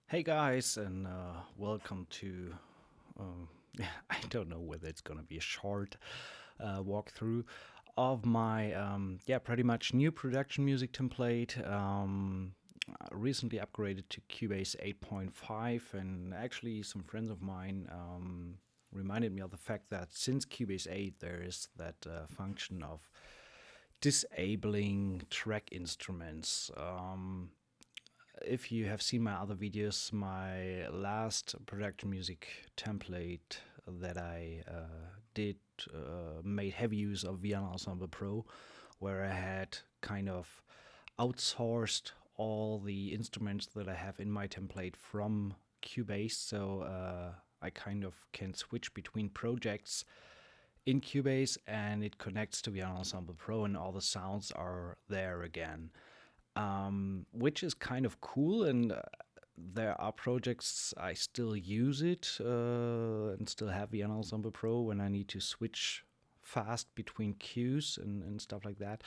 Hey guys, and welcome to. I don't know whether it's gonna be a short walkthrough of my pretty much new production music template. Recently upgraded to Cubase 8.5, and actually some friends of mine reminded me of the fact that since Cubase 8 there is that function of disabling track instruments. If you have seen my other videos, my last production music template that I did made heavy use of Ensemble Pro, where I had kind of outsourced all the instruments that I have in my template from Cubase, so I kind of can switch between projects in Cubase, and it connects to Ensemble Pro, and all the sounds are there again, which is kind of cool. And there are projects I still use it and still have the Ensemble Pro when I need to switch fast between cues and stuff like that.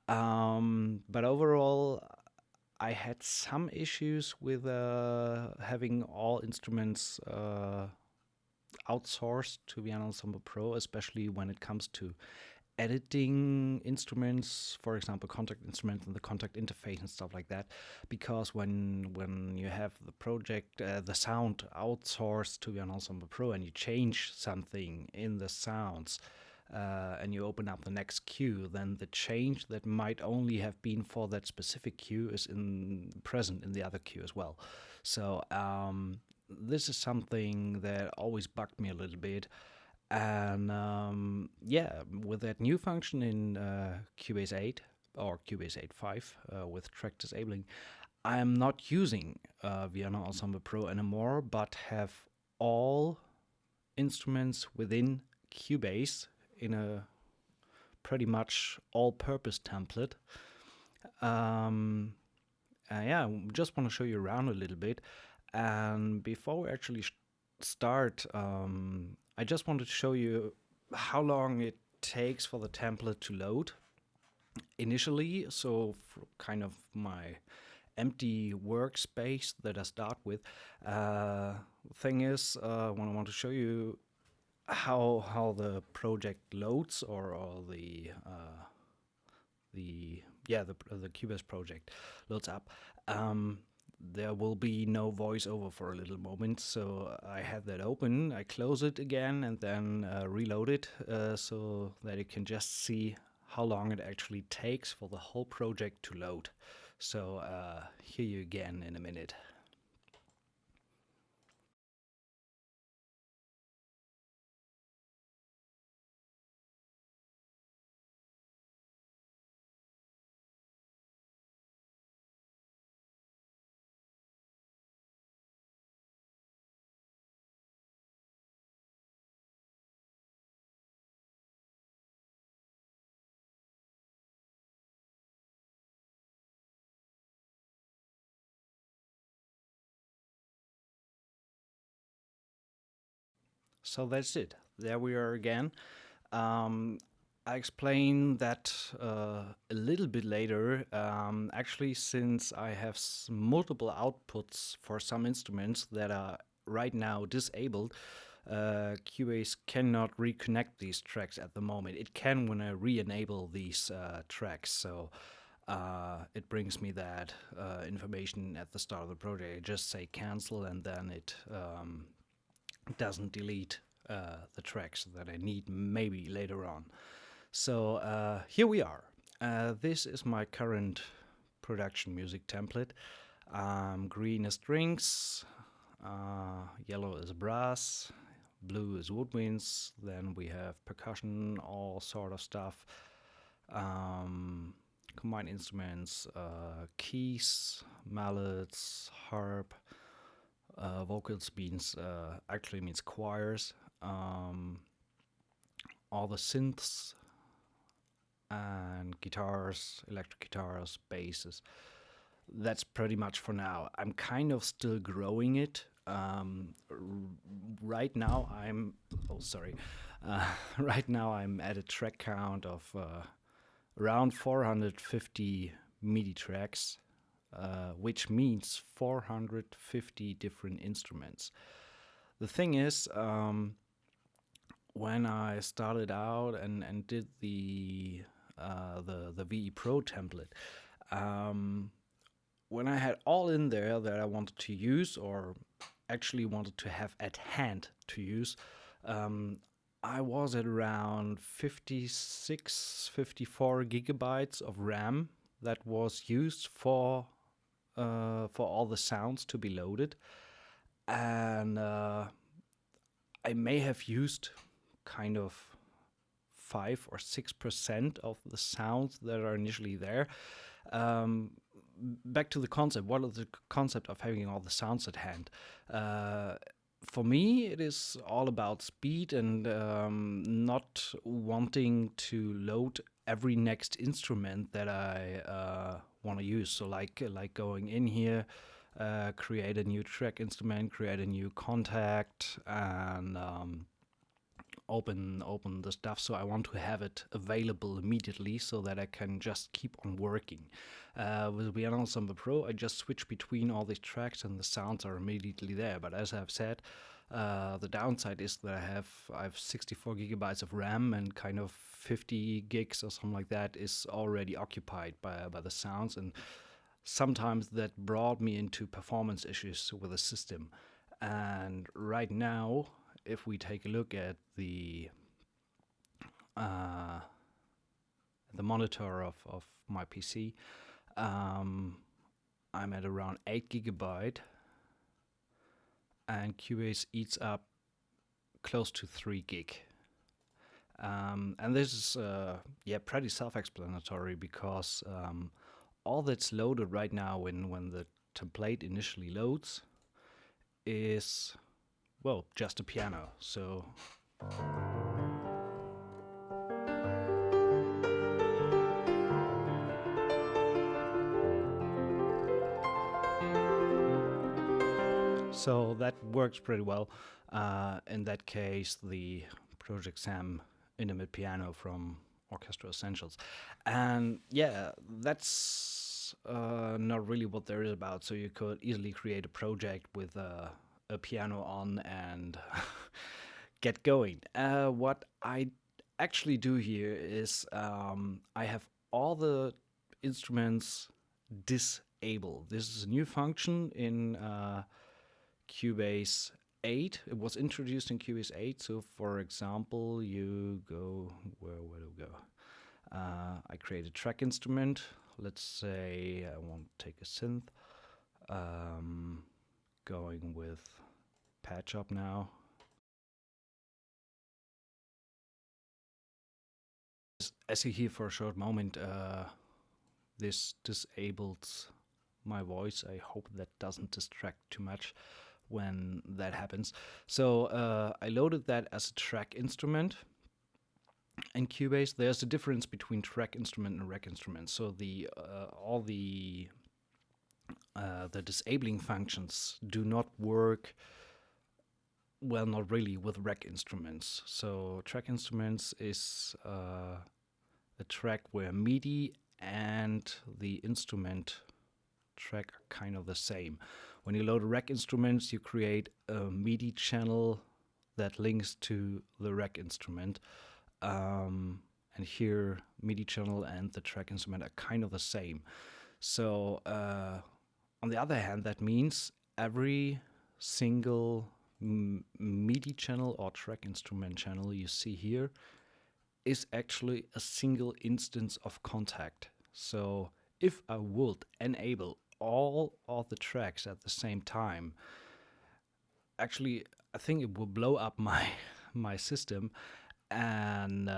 But overall, I had some issues with having all instruments outsourced to the Ensemble Pro, especially when it comes to editing instruments, for example, contact instruments and the contact interface and stuff like that. Because when you have the project, the sound outsourced to the Ensemble Pro, and you change something in the sounds, and you open up the next cue, then the change that might only have been for that specific cue is present in the other cue as well. So this is something that always bugged me a little bit. And with that new function in Cubase 8 or Cubase 8.5 with track disabling, I am not using Vienna Ensemble Pro anymore, but have all instruments within Cubase in a pretty much all-purpose template. Just want to show you around a little bit. And before we actually start, I just wanted to show you how long it takes for the template to load initially. So for kind of my empty workspace that I start with. Thing is, when I want to show you how the project loads, or the Cubase project loads up. There will be no voiceover for a little moment, so I have that open. I close it again and then reload it so that you can just see how long it actually takes for the whole project to load. So hear you again in a minute. So that's it. There we are again. I explain that a little bit later. Actually, since I have multiple outputs for some instruments that are right now disabled, Cubase cannot reconnect these tracks at the moment. It can when I re-enable these tracks. So it brings me that information at the start of the project. I just say cancel, and then it doesn't delete the tracks that I need maybe later on. So here we are. This is my current production music template. Green is strings, yellow is brass, blue is woodwinds, then we have percussion, all sort of stuff. Combined instruments, keys, mallets, harp, vocals actually means choirs. All the synths and guitars, electric guitars, basses. That's pretty much for now. I'm kind of still growing it. Right now I'm right now I'm at a track count of around 450 MIDI tracks. which means 450 different instruments. The thing is, when I started out and did the VEPro template, when I had all in there that I wanted to use, or actually wanted to have at hand to use, I was at around 56, 54 gigabytes of RAM that was used for all the sounds to be loaded, and I may have used kind of 5 or 6% of the sounds that are initially there. Back to the concept. What is the concept of having all the sounds at hand? For me, it is all about speed and not wanting to load every next instrument that I want to use. So like going in here, create a new track instrument, create a new contact, and open the stuff. So I want to have it available immediately so that I can just keep on working. With VEPro Ensemble Pro, I just switch between all these tracks and the sounds are immediately there. But as I've said, the downside is that I have 64 gigabytes of RAM, and kind of 50 gigs or something like that is already occupied by the sounds, and sometimes that brought me into performance issues with the system. And right now, if we take a look at the monitor of my PC, I'm at around 8 gigabyte, and Cubase eats up close to 3 gig. And this is pretty self-explanatory, because all that's loaded right now when the template initially loads is, well, just a piano. So that works pretty well. In that case, the Project Sam intimate piano from Orchestral Essentials. And yeah, that's not really what there is about. So you could easily create a project with a piano on and get going. What I actually do here is I have all the instruments disabled. This is a new function in Cubase 8. It was introduced in Cubase 8. So for example, you go, where do we go? I create a track instrument. Let's say I want to take a synth. Going with patch up now. As you hear for a short moment, this disables my voice. I hope that doesn't distract too much when that happens. So I loaded that as a track instrument. In Cubase, there's a difference between track instrument and rec instrument. So the all the disabling functions do not work well, not really, with rec instruments. So track instruments is a track where MIDI and the instrument track are kind of the same. When you load rec instruments, you create a MIDI channel that links to the rec instrument. And here, MIDI channel and the track instrument are kind of the same. So on the other hand, that means every single MIDI channel or track instrument channel you see here is actually a single instance of contact. So if I would enable all of the tracks at the same time, actually I think it would blow up my system, and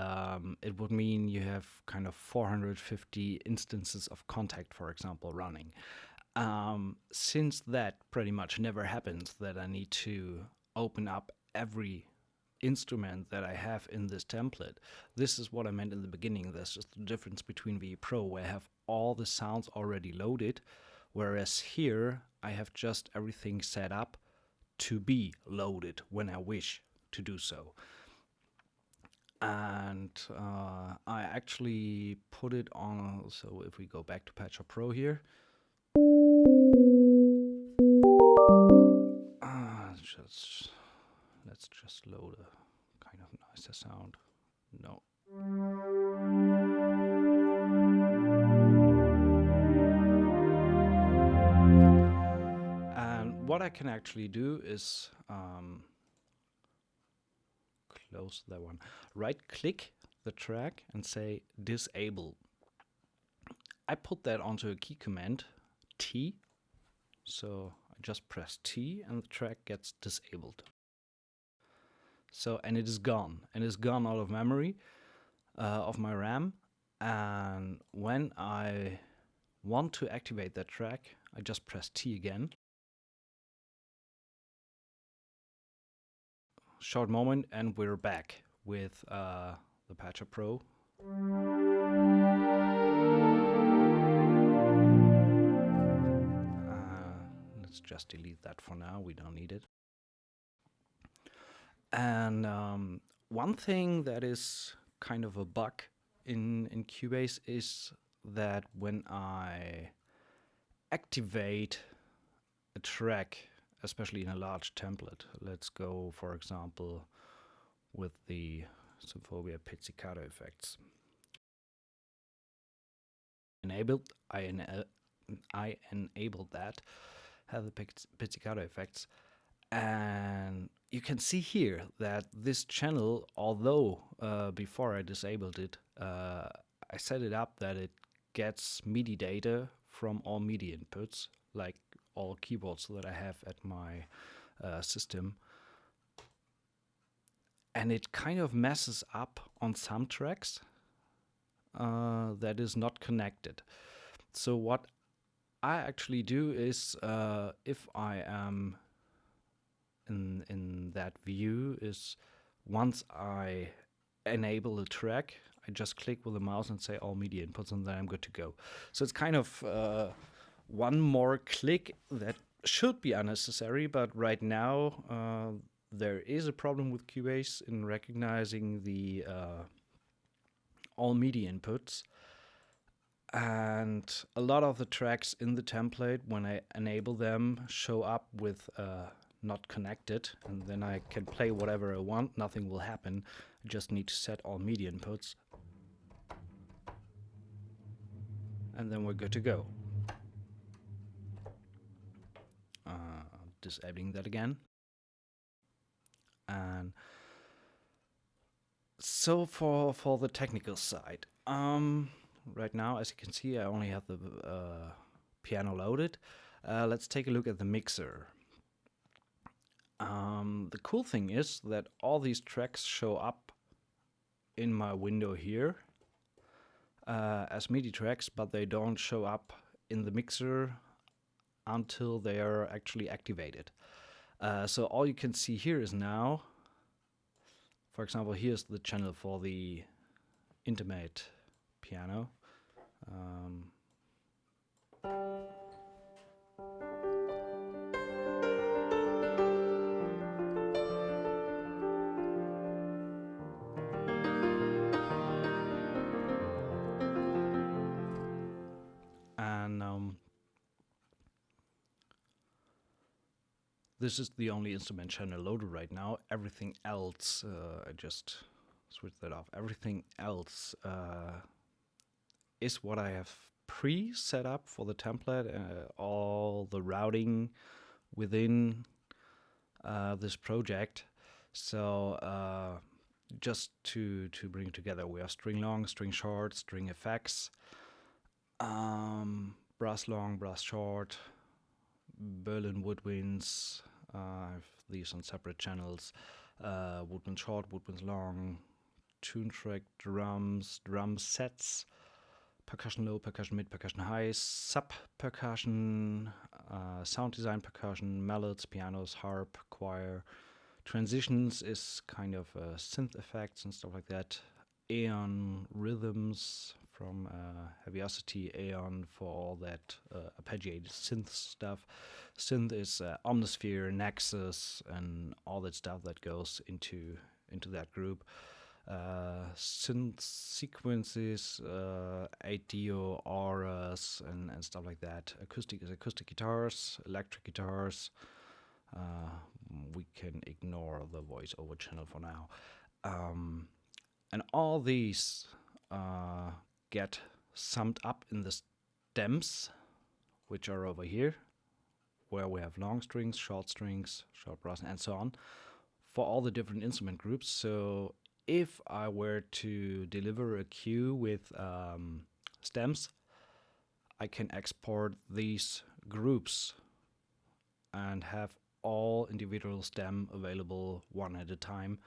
it would mean you have kind of 450 instances of contact, for example, running. Since that pretty much never happens, that I need to open up every instrument that I have in this template. This is what I meant in the beginning. There's just the difference between VEPro, where I have all the sounds already loaded, whereas here I have just everything set up to be loaded when I wish to do so. And I actually put it on, so if we go back to Patch Up Pro here, let's just load a kind of nicer sound. No. And what I can actually do is close that one. Right click the track and say disable. I put that onto a key command, T. So I just press T and the track gets disabled. So, and it is gone. And it's gone out of memory of my RAM. And when I want to activate that track, I just press T again. Short moment and we're back with the VEPro. Let's just delete that for now, we don't need it. And one thing that is kind of a bug in Cubase is that when I activate a track, especially in a large template, let's go for example with the Symphonia pizzicato effects. I enabled that, have the pizzicato effects, and you can see here that this channel, although before I disabled it, I set it up that it gets MIDI data from all MIDI inputs, like all keyboards that I have at my system. And it kind of messes up on some tracks that is not connected. So what I actually do is, if I am in that view, is once I enable a track, I just click with the mouse and say all MIDI inputs, and then I'm good to go. So it's kind of one more click that should be unnecessary, but right now there is a problem with Cubase in recognizing the all MIDI inputs. And a lot of the tracks in the template, when I enable them, show up with not connected, and then I can play whatever I want, nothing will happen. I just need to set all MIDI inputs, and then we're good to go. Disabling that again. And so for the technical side, right now, as you can see, I only have the piano loaded. Let's take a look at the mixer. The cool thing is that all these tracks show up in my window here as MIDI tracks, but they don't show up in the mixer until they are actually activated. So all you can see here is now, for example, here's the channel for the intimate piano. This is the only instrument channel loaded right now. Everything else, I just switched that off. Everything else is what I have pre-set up for the template. All the routing within this project. So just to bring it together, we have string long, string short, string effects, brass long, brass short, Berlin woodwinds. I have these on separate channels. Woodwind short, woodwinds long, tune track drums, drum sets, percussion low, percussion mid, percussion high, sub percussion, sound design percussion, mallets, pianos, harp, choir. Transitions is kind of synth effects and stuff like that. Aeon rhythms from Heaviosity, Aeon for all that arpeggiated synth stuff. Synth is Omnisphere, Nexus, and all that stuff that goes into that group. Synth sequences, 8-dio, auras, and stuff like that. Acoustic is acoustic guitars, electric guitars, We can ignore the voiceover channel for now. And all these get summed up in the stems, which are over here, where we have long strings, short brass, and so on, for all the different instrument groups. So if I were to deliver a cue with stems, I can export these groups and have all individual stem available one at a time,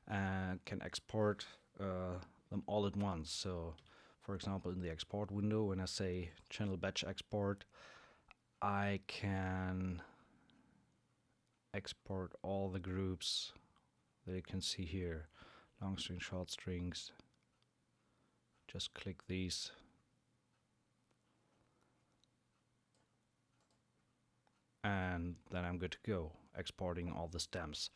and can export them all at once. So for example, in the export window, when I say channel batch export, I can export all the groups that you can see here. Long string, short strings. Just click these. And then I'm good to go, exporting all the stems.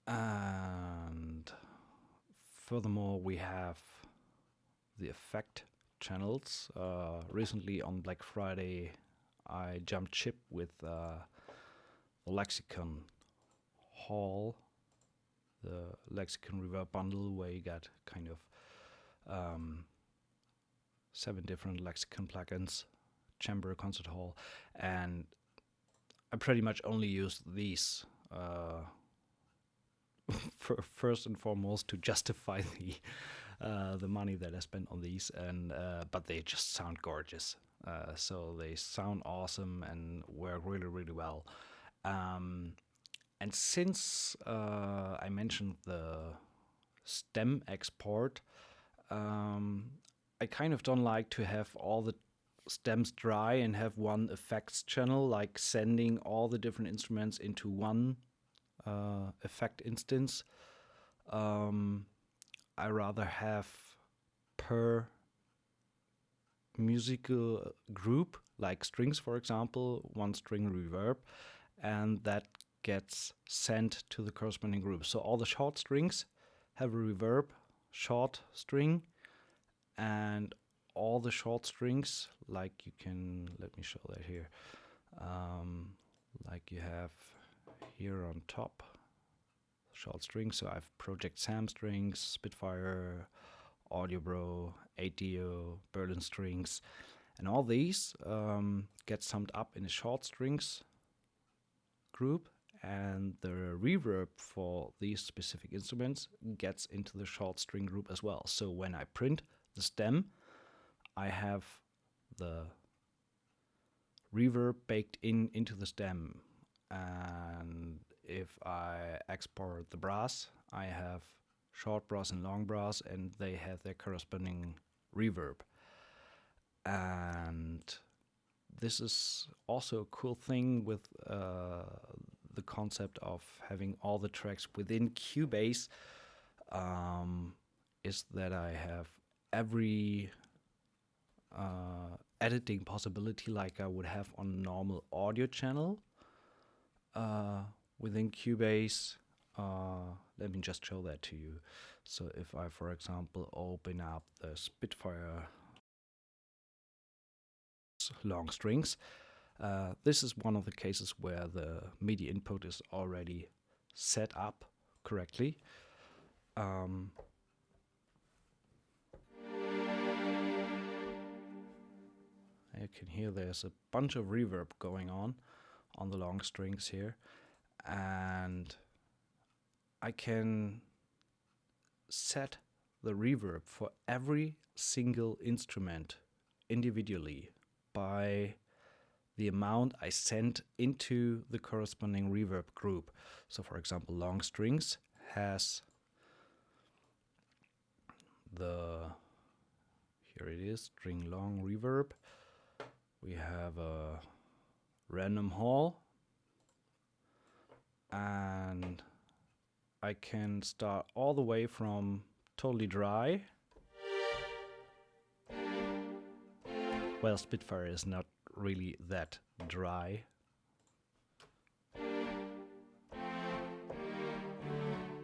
And furthermore, we have the effect channels. Recently on Black Friday, I jumped ship with the Lexicon Hall, the Lexicon Reverb bundle, where you got kind of 7 different Lexicon plugins, chamber, concert hall, and I pretty much only use these first and foremost to justify the money that I spent on these, and but they just sound gorgeous. So they sound awesome and work really, really well. And since I mentioned the stem export, I kind of don't like to have all the stems dry and have one effects channel, like sending all the different instruments into one effect instance. I rather have per musical group, like strings for example, one string reverb, and that gets sent to the corresponding group. So all the short strings have a reverb short string, and all the short strings, like you can, let me show that here, like you have here on top, short strings. So I have Project Sam strings, Spitfire, AudioBro, 8Dio, Berlin strings, and all these get summed up in a short strings group, and the reverb for these specific instruments gets into the short string group as well. So when I print the stem, I have the reverb baked into the stem, and if I export the brass, I have short brass and long brass, and they have their corresponding reverb. And this is also a cool thing with the concept of having all the tracks within Cubase, is that I have every editing possibility like I would have on a normal audio channel within Cubase. Let me just show that to you. So if I, for example, open up the Spitfire long strings, this is one of the cases where the MIDI input is already set up correctly. You can hear there's a bunch of reverb going on the long strings here, and I can set the reverb for every single instrument individually by the amount I send into the corresponding reverb group. So for example, long strings has here it is, string long reverb. We have a random hall, and I can start all the way from totally dry. Well, Spitfire is not really that dry.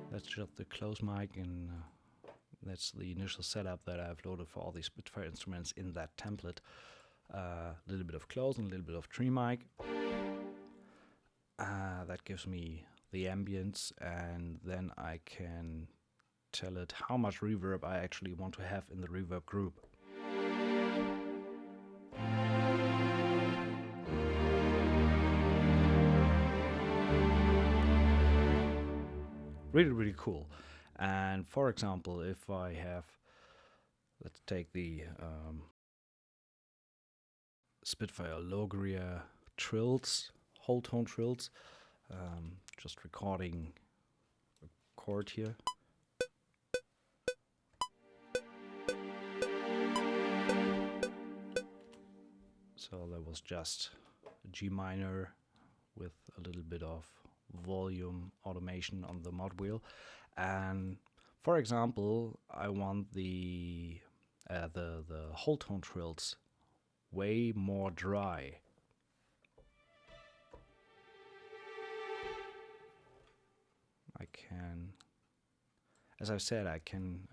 That's just the close mic, and that's the initial setup that I've loaded for all these Spitfire instruments in that template. A little bit of close and a little bit of tree mic. That gives me the ambience, and then I can tell it how much reverb I actually want to have in the reverb group. Really, really cool. And for example, if I have, let's take the Spitfire Logria trills, whole tone trills, just recording a chord here. So that was just a G minor with a little bit of volume automation on the mod wheel. And for example, I want the whole tone trills way more dry. I can, as I've said, I can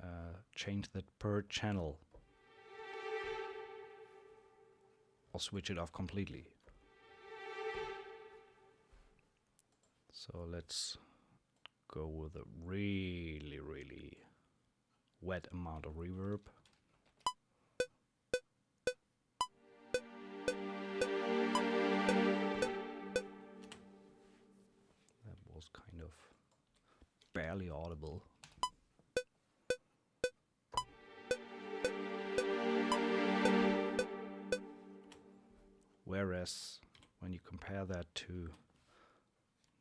change that per channel. I'll switch it off completely. So let's go with a really, really wet amount of reverb. That was kind of barely audible. Whereas when you compare that to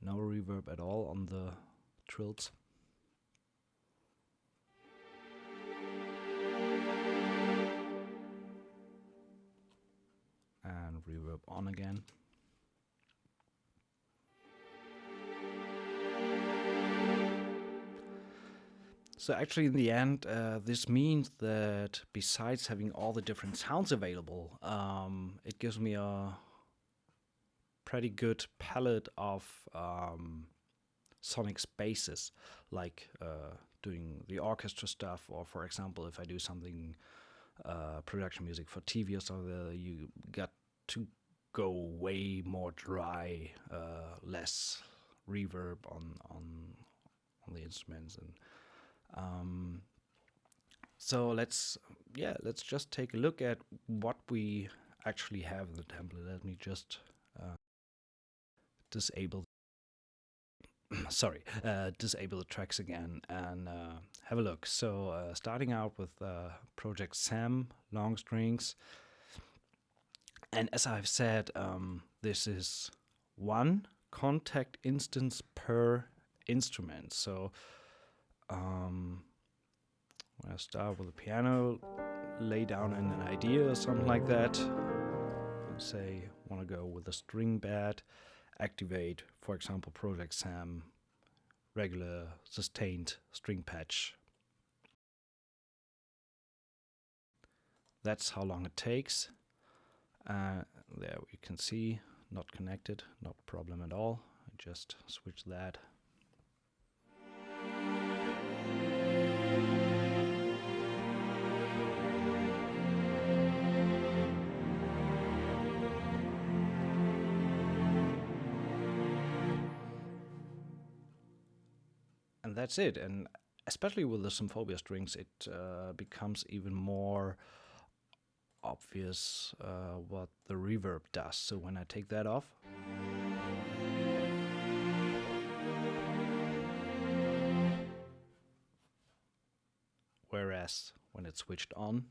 no reverb at all on the trills, and reverb on again, so actually in the end this means that besides having all the different sounds available, it gives me a pretty good palette of sonic spaces, like doing the orchestra stuff, or for example if I do something production music for TV or something, you got to go way more dry, less reverb on the instruments. And so let's just take a look at what we actually have in the template. Let me just disable disable the tracks again and have a look. So starting out with Project Sam long strings, and as I've said, this is one contact instance per instrument. So when I start with the piano, lay down an idea or something like that, and say want to go with a string bed, activate, for example, Project Sam, regular sustained string patch. That's how long it takes. There we can see, not connected, not a problem at all. I just switch that. And that's it. And especially with the Symphobia strings, it becomes even more obvious what the reverb does. So when I take that off, whereas when it's switched on,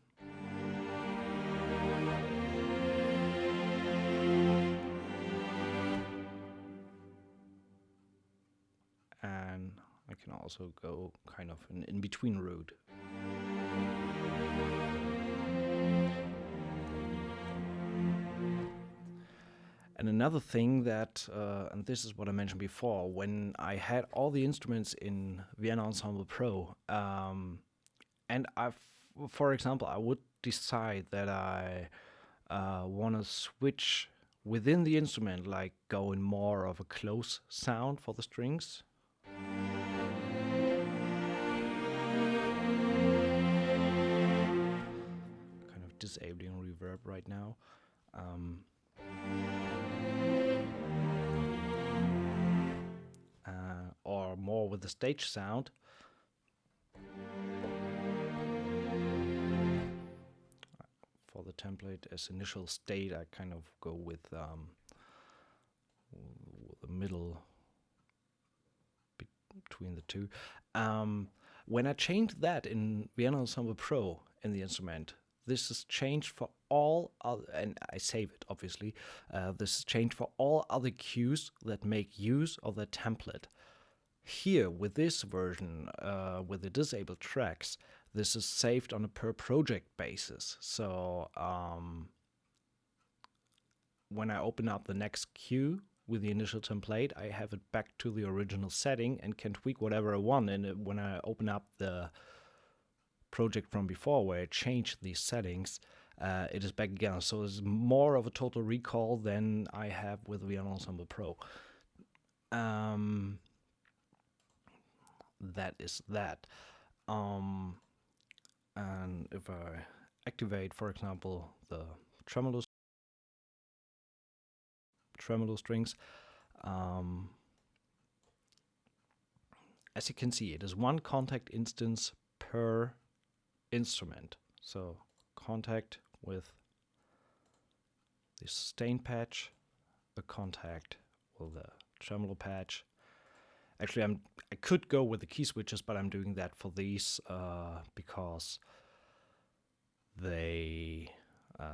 and I can also go kind of an in-between route. And another thing that, and this is what I mentioned before, when I had all the instruments in Vienna Ensemble Pro, and for example, I would decide that I want to switch within the instrument, like go in more of a close sound for the strings. Kind of disabling reverb right now. with the stage sound. For the template as initial state, I kind of go with the middle between the two. When I changed that in Vienna Ensemble Pro in the instrument, this is changed for all other, and I save it obviously. This is changed for all other cues that make use of the template. Here with this version, with the disabled tracks, this is saved on a per project basis. So when I open up the next cue with the initial template, I have it back to the original setting and can tweak whatever I want. And when I open up the project from before where I changed these settings, it is back again. So it's more of a total recall than I have with Vienna Ensemble Pro. That is that. And if I activate, for example, the tremolo strings, as you can see, it is one contact instance per instrument. So contact with the sustain patch, a contact with the tremolo patch. Actually, I could go with the key switches, but I'm doing that for these because they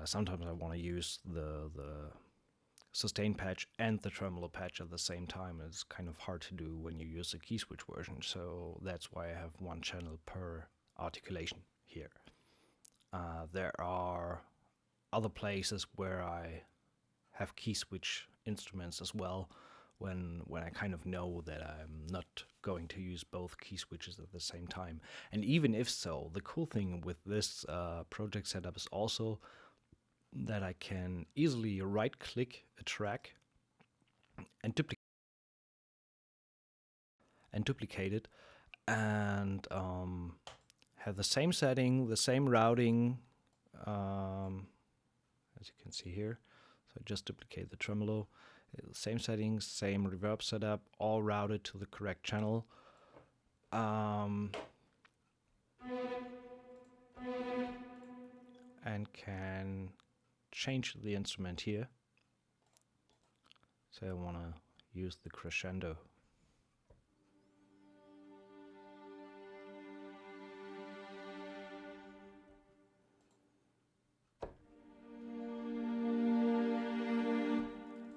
sometimes I want to use the sustain patch and the tremolo patch at the same time. It's kind of hard to do when you use the key switch version, so that's why I have one channel per articulation here. There are other places where I have key switch instruments as well, when I kind of know that I'm not going to use both key switches at the same time. And even if so, the cool thing with this project setup is also that I can easily right-click a track and duplicate it, and have the same setting, the same routing, as you can see here. So just duplicate the tremolo. Same settings, same reverb setup, all routed to the correct channel. And can change the instrument here. So I want to use the crescendo.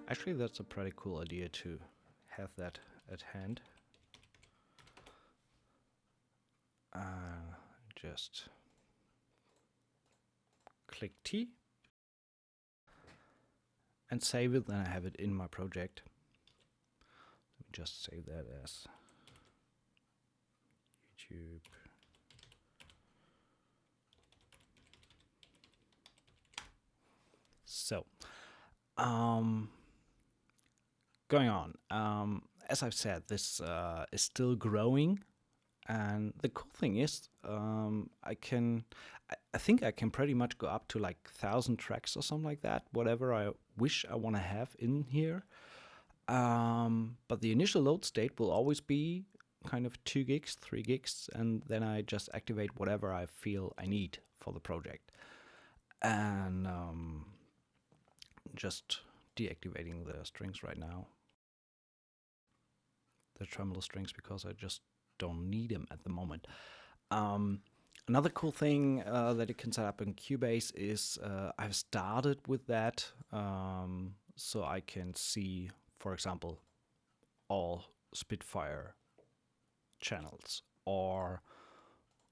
Actually, that's a pretty cool idea to have that at hand. Just click T and save it, then I have it in my project. Let me just save that as YouTube. So, going on, as I've said, this is still growing, and the cool thing is I think I can pretty much go up to like 1,000 tracks or something like that, whatever I wish I want to have in here. But the initial load state will always be kind of 2 gigs, 3 gigs, and then I just activate whatever I feel I need for the project. And just deactivating the strings right now, the tremolo strings, because I just don't need them at the moment. Another cool thing that you can set up in Cubase is I've started with that, so I can see, for example, all Spitfire channels or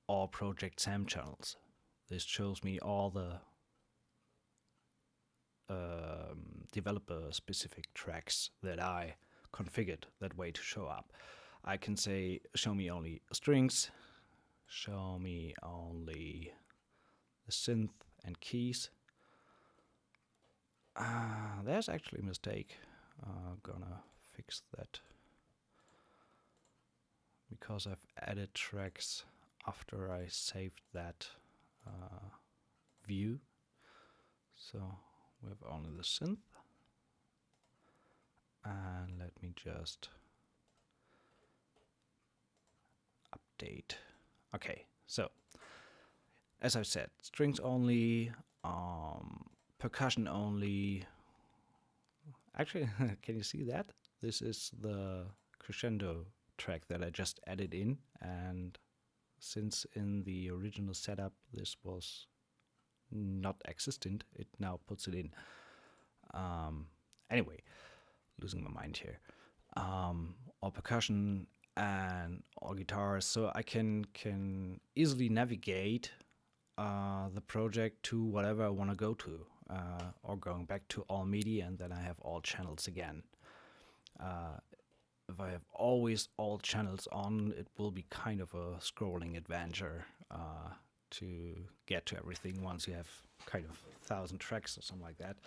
all Project Sam channels. This shows me all the developer-specific tracks that I configured that way to show up. I can say, show me only strings, show me only the synth and keys. There's actually a mistake. Gonna fix that because I've added tracks after I saved that view. So we have only the synth, and let me just update. Okay, so as I've said, strings only, percussion only. Actually, can you see that? This is the crescendo track that I just added in, and since in the original setup this was not existent, it now puts it in. Anyway, losing my mind here. All percussion and all guitars, so I can easily navigate the project to whatever I want to go to, or going back to all MIDI, and then I have all channels again. If I have always all channels on, it will be kind of a scrolling adventure to get to everything once you have kind of 1,000 tracks or something like that.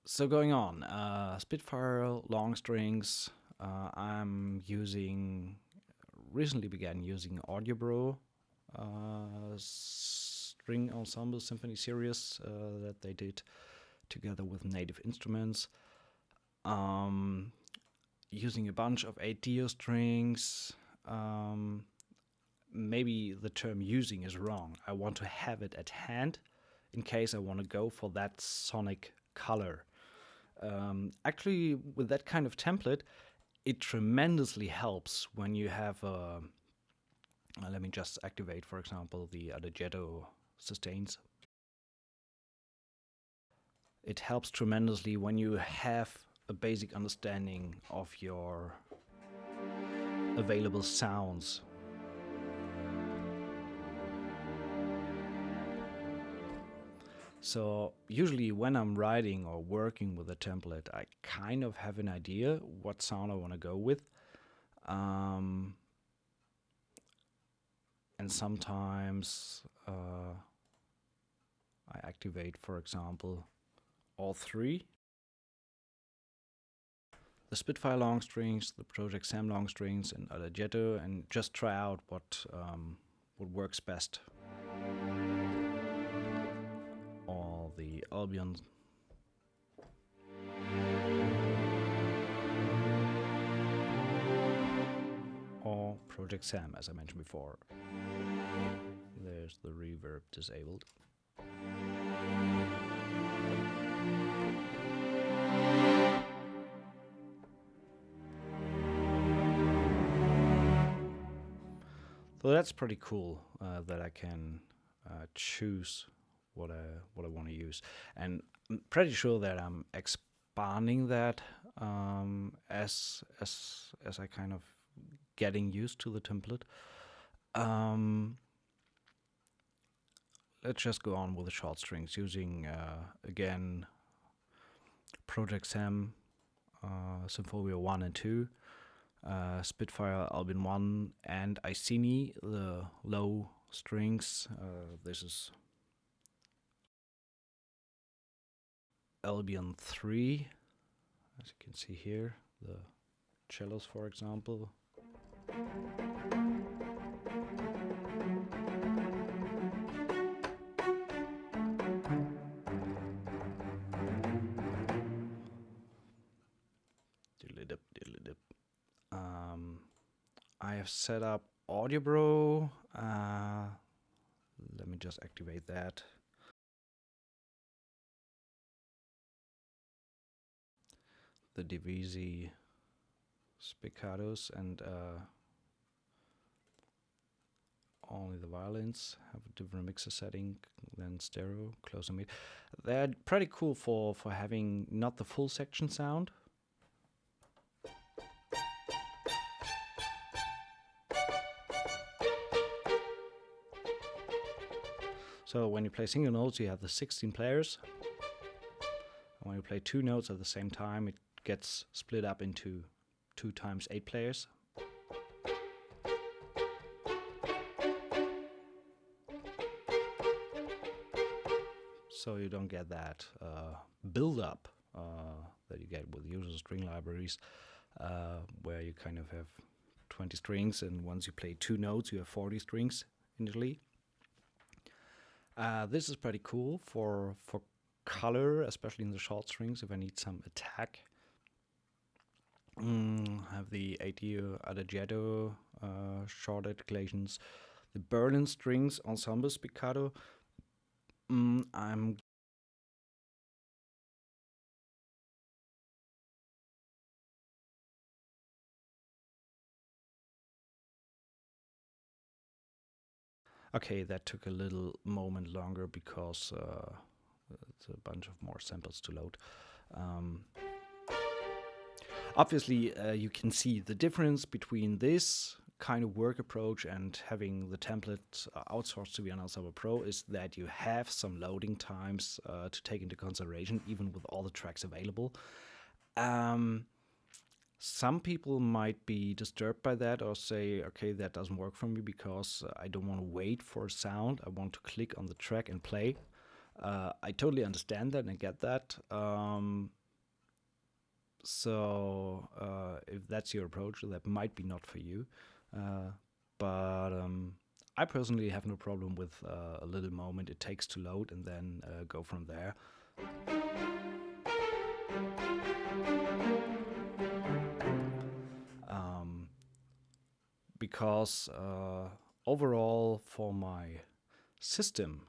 So going on, Spitfire long strings. I'm recently began using VEPro string ensemble symphony series that they did together with Native Instruments. Using a bunch of 8-dio strings. Maybe the term using is wrong. I want to have it at hand in case I want to go for that sonic color. Actually, with that kind of template, it tremendously helps when you have a... let me just activate, for example, the arpeggiato sustains. It helps tremendously when you have a basic understanding of your available sounds. So usually when I'm writing or working with a template, I kind of have an idea what sound I want to go with. And sometimes I activate, for example, all three. The Spitfire long strings, the Project Sam long strings, and arpeggiato, and just try out what works best. Or the Albion. Or Project Sam, as I mentioned before. There's the reverb disabled. So that's pretty cool that I can choose what I want to use, and I'm pretty sure that I'm expanding that as I kind of getting used to the template. Let's just go on with the short strings using again Project Sam, Symphonia 1 and 2. Spitfire Albion 1 and Iceni, the low strings. This is Albion 3, as you can see here, the cellos, for example. I have set up VEPro. Let me just activate that. The Divisi spiccatos and only the violins have a different mixer setting than stereo, close and mid. They're pretty cool for having not the full section sound. So when you play single notes, you have the 16 players. And when you play two notes at the same time, it gets split up into 2 times 8 players. So you don't get that build-up that you get with usual string libraries, where you kind of have 20 strings, and once you play 2 notes, you have 40 strings initially. This is pretty cool for color, especially in the short strings, if I need some attack. Have the ADO Adagietto short articulations, the Berlin strings ensemble spiccato. I'm okay. That took a little moment longer because it's a bunch of more samples to load. Obviously, you can see the difference between this kind of work approach and having the template outsourced to Ensemble Pro is that you have some loading times to take into consideration, even with all the tracks available. Some people might be disturbed by that or say, okay, that doesn't work for me because I don't want to wait for a sound. I want to click on the track and play. I totally understand that and get that. So if that's your approach, that might be not for you. But I personally have no problem with a little moment it takes to load and then go from there. Because overall for my system,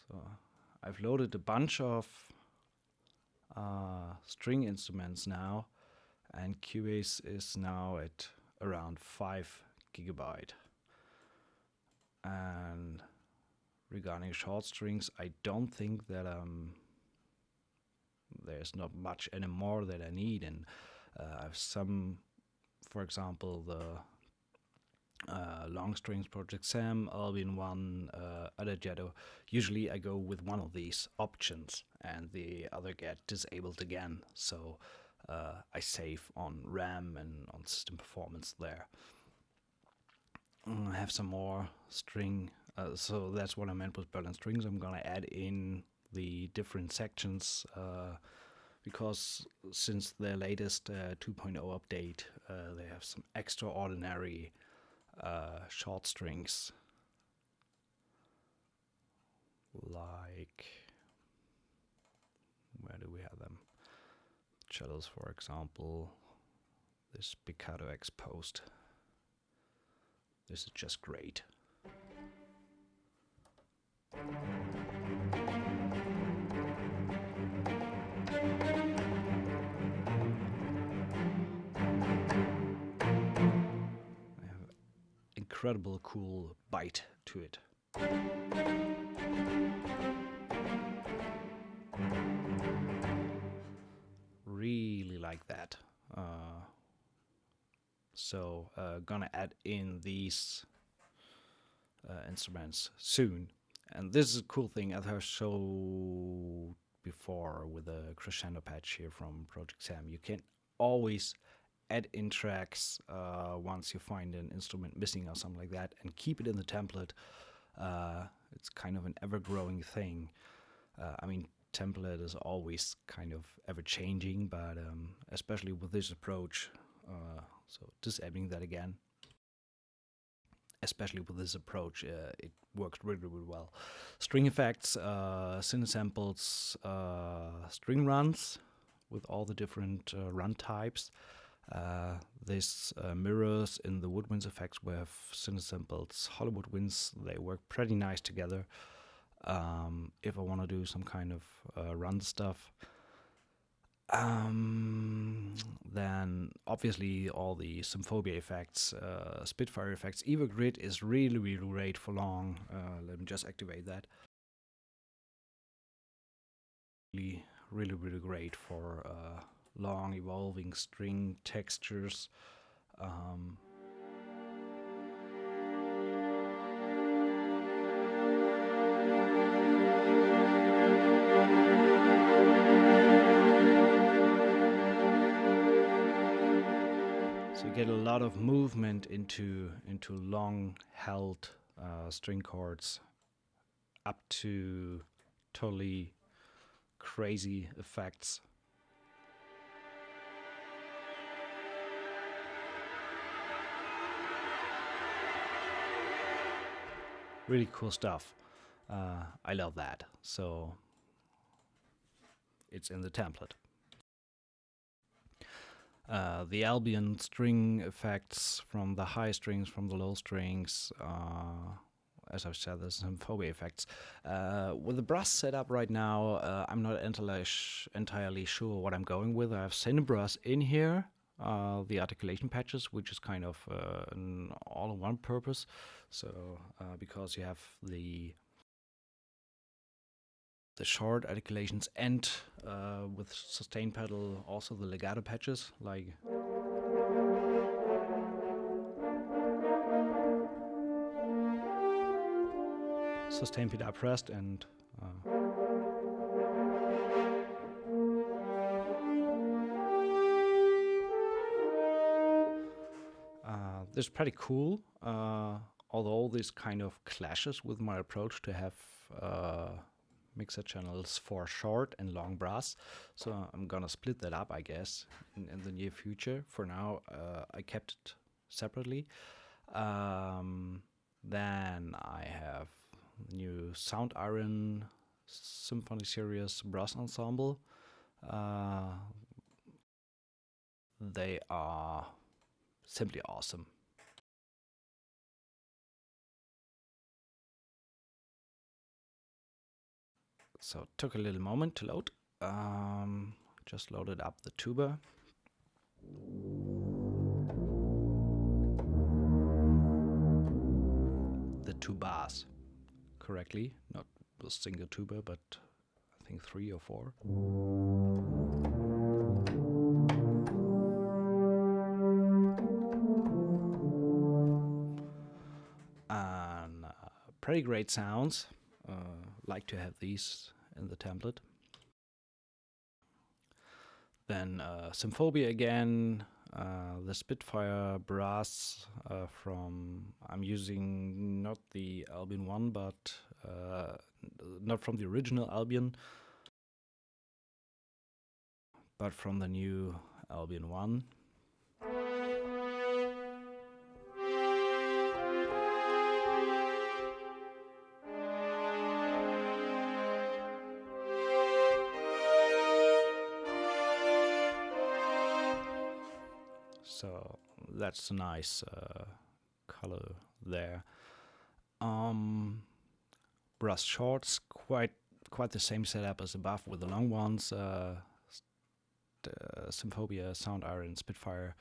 so I've loaded a bunch of string instruments now, and Cubase is now at around 5 GB. And regarding short strings, I don't think that there's not much anymore that I need, and I have some, for example, the long strings Project Sam, Albion 1, Adagietto. Usually I go with one of these options and the other get disabled again. So I save on RAM and on system performance there. I have some more string. So that's what I meant with Berlin strings. I'm gonna add in the different sections because since their latest 2.0 update, they have some extraordinary short strings, like, where do we have them? Cellos, for example. This Picado Exposed. This is just great. Incredible cool bite to it. Really like that. So gonna add in these instruments soon. And this is a cool thing I've showed before with a crescendo patch here from Project Sam. You can always add in tracks once you find an instrument missing or something like that and keep it in the template. It's kind of an ever-growing thing. I mean, template is always kind of ever-changing, but especially with this approach, so disabling that again, especially with this approach, it works really, really well. String effects, synth samples, string runs with all the different run types. This mirrors in the woodwinds effects. We have synth samples, Hollywood winds. They work pretty nice together. If I want to do some kind of run stuff. Then obviously all the Symphobia effects, Spitfire effects. Evergrid is really, really great for long. Let me just activate that. Really, really, really great for long evolving string textures. So you get a lot of movement into long held string chords up to totally crazy effects. Really cool stuff. I love that. So it's in the template. The Albion string effects from the high strings, from the low strings, as I've said, there's some Phobia effects. With the brass setup right now, I'm not entirely sure what I'm going with. I have Cinebrass in here, the articulation patches, which is kind of an all-in-one purpose. So because you have the short articulations and with sustain pedal also the legato patches, like sustain pedal pressed and this is pretty cool, although this kind of clashes with my approach to have mixer channels for short and long brass. So I'm gonna split that up, I guess, in the near future. For now, I kept it separately. Then I have new Sound Iron Symphony Series brass ensemble. They are simply awesome. So it took a little moment to load. Just loaded up the tuba. The tubas, correctly, not the single tuba, but I think 3 or 4. And pretty great sounds. Like to have these in the template. Then Symphobia again, the Spitfire brass from, I'm using not the Albion 1, but not from the original Albion, but from the new Albion 1. So that's a nice color there. Brass shorts, quite the same setup as above with the long ones. Symphobia, Sound Iron, Spitfire.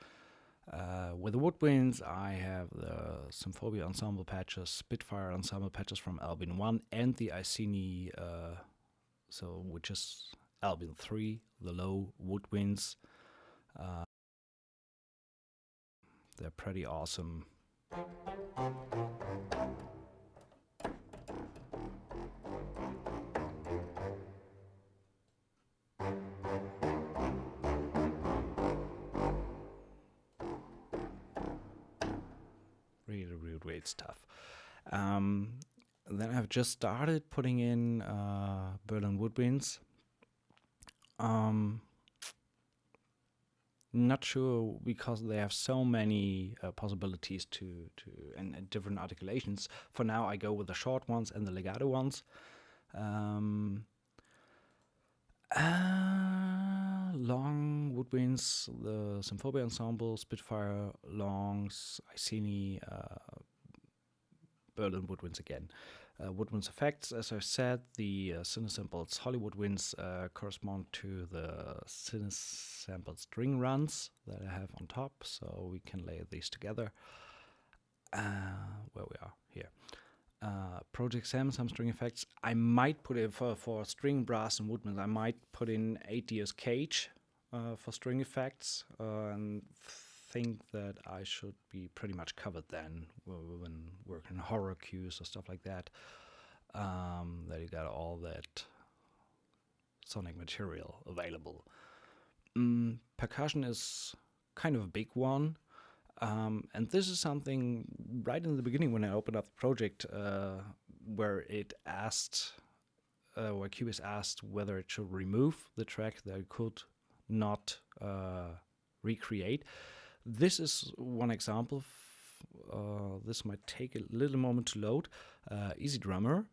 With the woodwinds, I have the Symphobia ensemble patches, Spitfire ensemble patches from Albion 1, and the Iceni, which is Albion 3, the low woodwinds. They're pretty awesome. Really great stuff. Then I've just started putting in Berlin woodwinds. Not sure, because they have so many possibilities to and different articulations. For now, I go with the short ones and the legato ones. Long woodwinds, the Symphobia ensemble, Spitfire, longs, Iceni, Berlin woodwinds again. Woodwinds effects, as I said, the Cinesamples Hollywood winds correspond to the Cinesample string runs that I have on top, so we can lay these together. Where we are here. Project Sam, some string effects. I might put in for string, brass, and woodwinds. I might put in 8 years cage for string effects, and think that I should be pretty much covered then when working horror cues or stuff like that. That you got all that sonic material available. Percussion is kind of a big one. And this is something right in the beginning when I opened up the project, where it asked, where Cubase asked whether it should remove the track that it could not recreate. This is one example. This might take a little moment to load. Easy Drummer.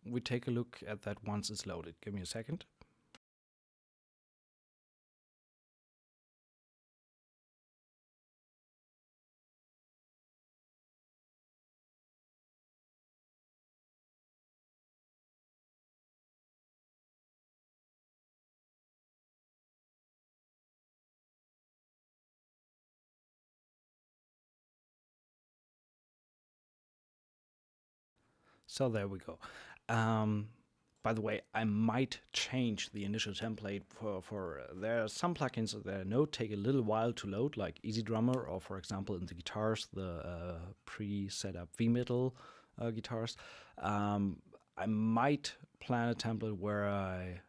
We take a look at that once it's loaded. Give me a second. So there we go. By the way, I might change the initial template for there are some plugins that take a little while to load, like Easy Drummer, or for example in the guitars, the pre-set up VEPro guitars. I might plan a template where I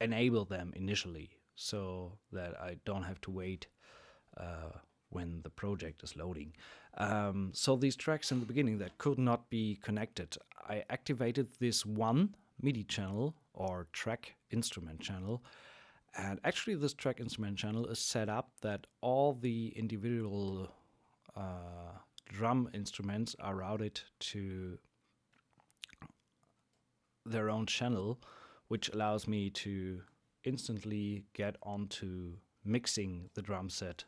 enable them initially, so that I don't have to wait when the project is loading. So these tracks in the beginning that could not be connected, I activated this one MIDI channel or track instrument channel. And actually this track instrument channel is set up that all the individual drum instruments are routed to their own channel, which allows me to instantly get onto mixing the drum set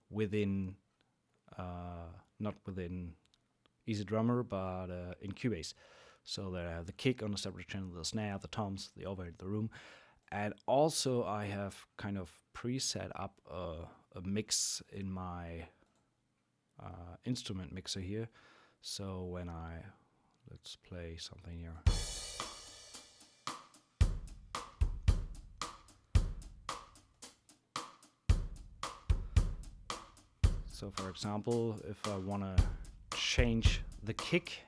within, not within Easy Drummer, but in Cubase. So there I have the kick on a separate channel, the snare, the toms, the overhead, the room. And also I have kind of preset up a mix in my instrument mixer here. So when let's play something here. So for example, if I want to change the kick,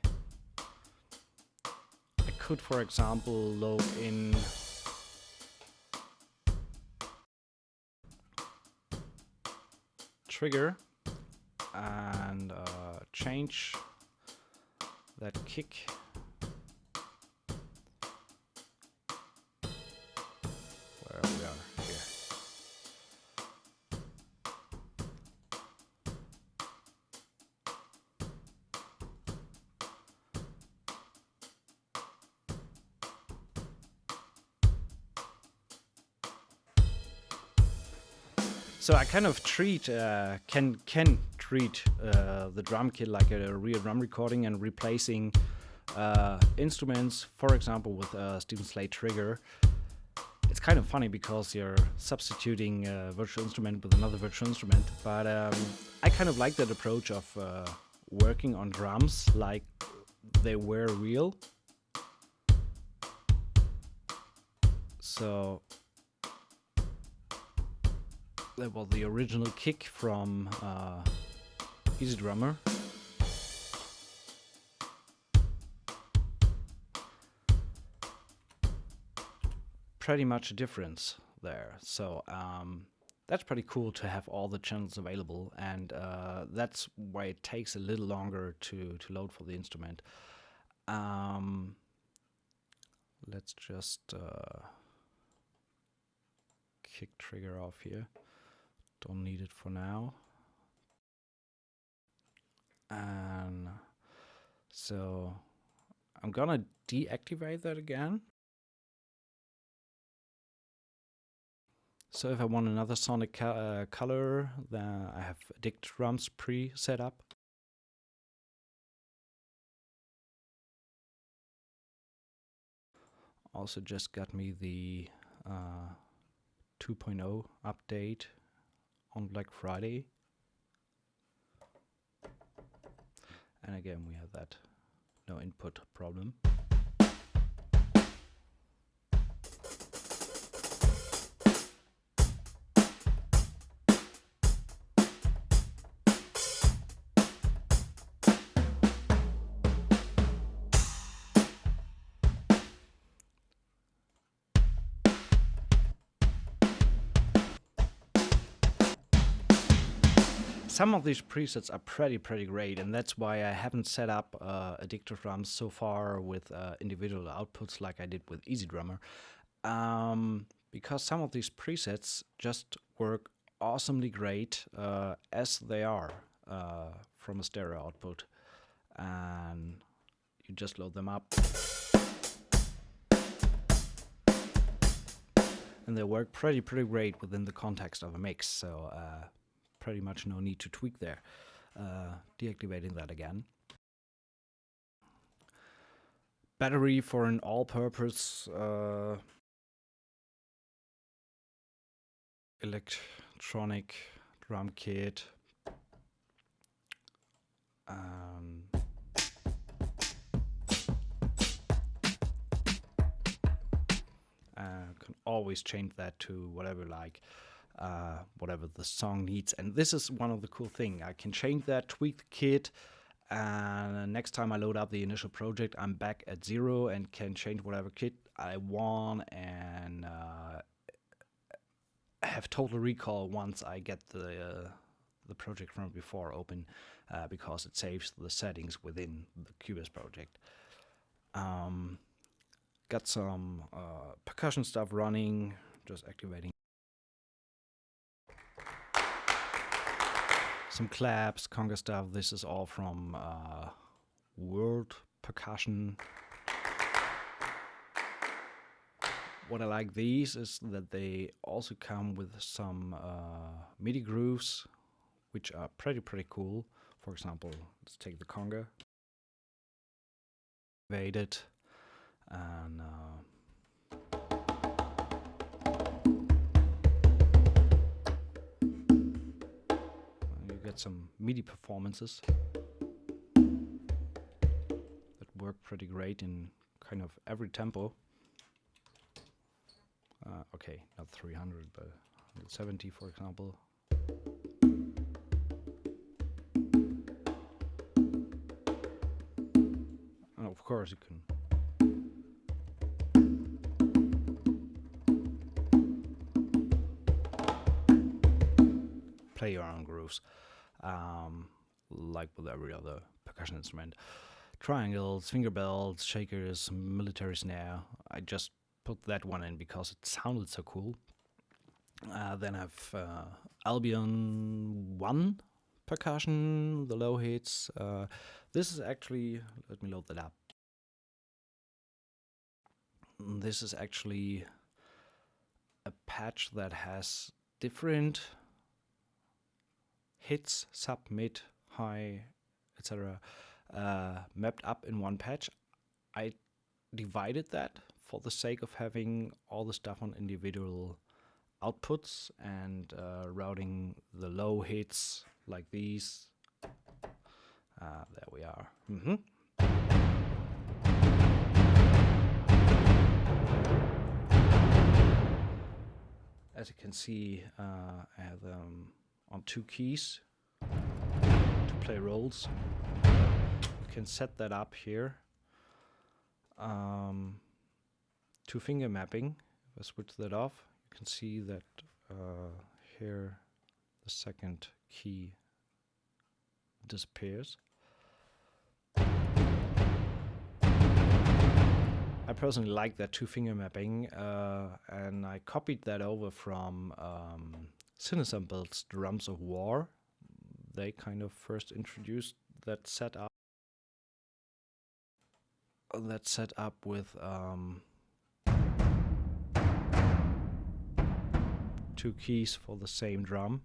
I could, for example, load in trigger and change that kick where we are here. So I kind of treat can treat the drum kit like a real drum recording, and replacing instruments, for example, with a Stephen Slade trigger. It's kind of funny because you're substituting a virtual instrument with another virtual instrument, but I kind of like that approach of working on drums like they were real. So that was the original kick from Easy Drummer. Pretty much a difference there. So that's pretty cool to have all the channels available, and that's why it takes a little longer to load for the instrument. Let's just kick trigger off here. Don't need it for now. And so I'm gonna deactivate that again. So if I want another sonic color, then I have Dict drums pre-set up. Also just got me the 2.0 update on Black Friday. And again, we have that no input problem. Some of these presets are pretty great, and that's why I haven't set up addictive drums so far with individual outputs like I did with Easy Drummer, because some of these presets just work awesomely great as they are from a stereo output, and you just load them up and they work pretty great within the context of a mix. So pretty much no need to tweak there. Deactivating that again. Battery for an all-purpose electronic drum kit. always change that to whatever whatever the song needs. And this is one of the cool thing. I can change that, tweak the kit, and next time I load up the initial project, I'm back at 0 and can change whatever kit I want, and have total recall once I get the project from before open, because it saves the settings within the Cubase project. Got some percussion stuff running, just activating some claps, conga stuff. This is all from World Percussion. What I like these is that they also come with some MIDI grooves, which are pretty cool. For example, let's take the conga, activate it, and you get some MIDI performances that work pretty great in kind of every tempo. Okay, not 300, but 170, for example. And of course, you can play your own grooves, like with every other percussion instrument. Triangles, finger bells, shakers, military snare. I just put that one in because it sounded so cool. Then I have Albion 1 percussion, the low hits. This is actually, let me load that up. This is actually a patch that has different hits, sub, mid, high, etc. Mapped up in one patch. I divided that for the sake of having all the stuff on individual outputs and routing the low hits like these. There we are. As you can see, I have them on 2 keys to play rolls. You can set that up here. 2-finger mapping. If I switch that off, you can see that here the second key disappears. I personally like that 2-finger mapping, and I copied that over from Synths' Drums of War. They kind of first introduced that setup. With 2 keys for the same drum.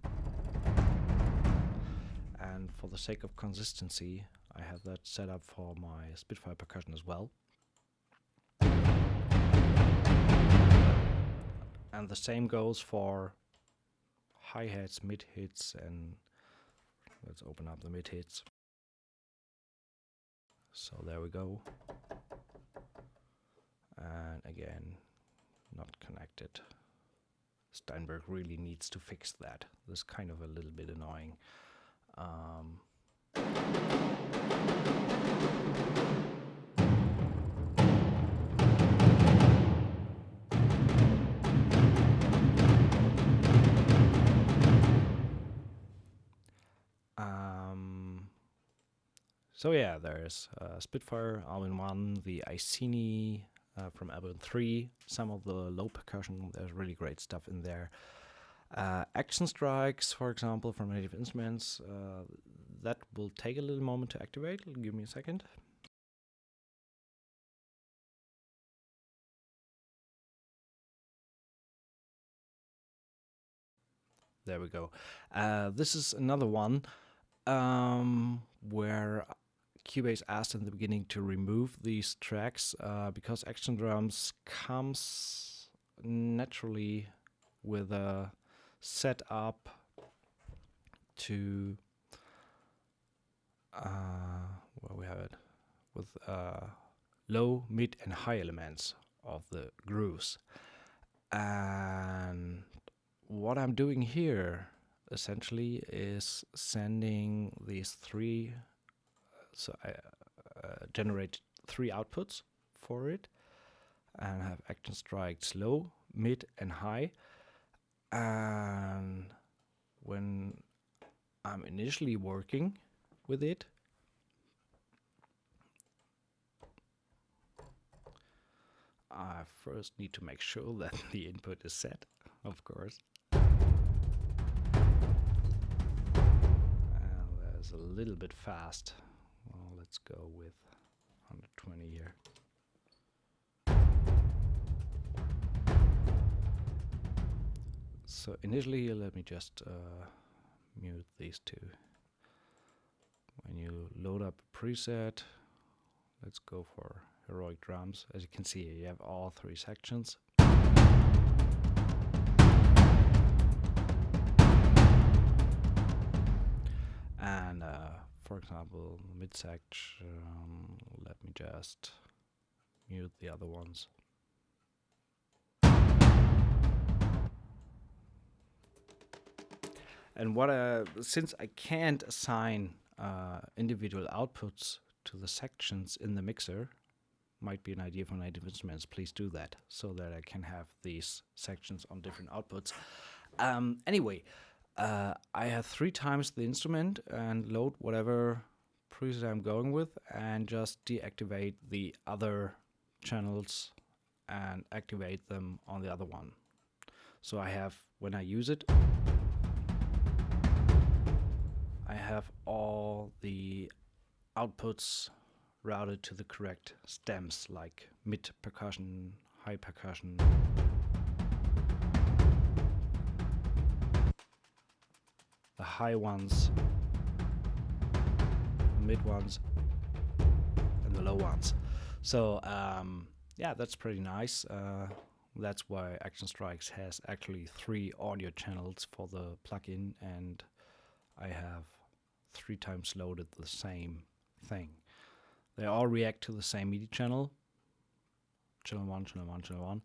And for the sake of consistency, I have that set up for my Spitfire percussion as well. And the same goes for hi-hats, mid-hits, and let's open up the mid-hits. So there we go. And again, not connected. Steinberg really needs to fix that. This is kind of a little bit annoying. So yeah, there's Spitfire, Albion 1, the Iceni from Albion 3, some of the low percussion. There's really great stuff in there. Action strikes, for example, from Native Instruments. That will take a little moment to activate. Give me a second. There we go. This is another one where Cubase asked in the beginning to remove these tracks because Action Drums comes naturally with a setup to where we have it with low, mid, and high elements of the grooves. And what I'm doing here essentially is sending these three, so I generate 3 outputs for it, and have action strikes low, mid, and high. And when I'm initially working with it, I first need to make sure that the input is set, of course. And that's a little bit fast. Well, let's go with 120 here. So initially, let me just mute these two. When you load up a preset, let's go for heroic drums. As you can see, you have all 3 sections. And for example, mid section, let me just mute the other ones. And since I can't assign individual outputs to the sections in the mixer, might be an idea for native instruments, please do that, so that I can have these sections on different outputs. Anyway, I have 3 times the instrument and load whatever preset I'm going with, and just deactivate the other channels and activate them on the other one. So I have, when I use it, I have all the outputs routed to the correct stems, like mid percussion, high percussion. The high ones, the mid ones, and the low ones. So yeah, that's pretty nice. That's why Action Strikes has actually 3 audio channels for the plugin, and I have 3 times loaded the same thing. They all react to the same MIDI channel, channel 1, channel 1, channel 1,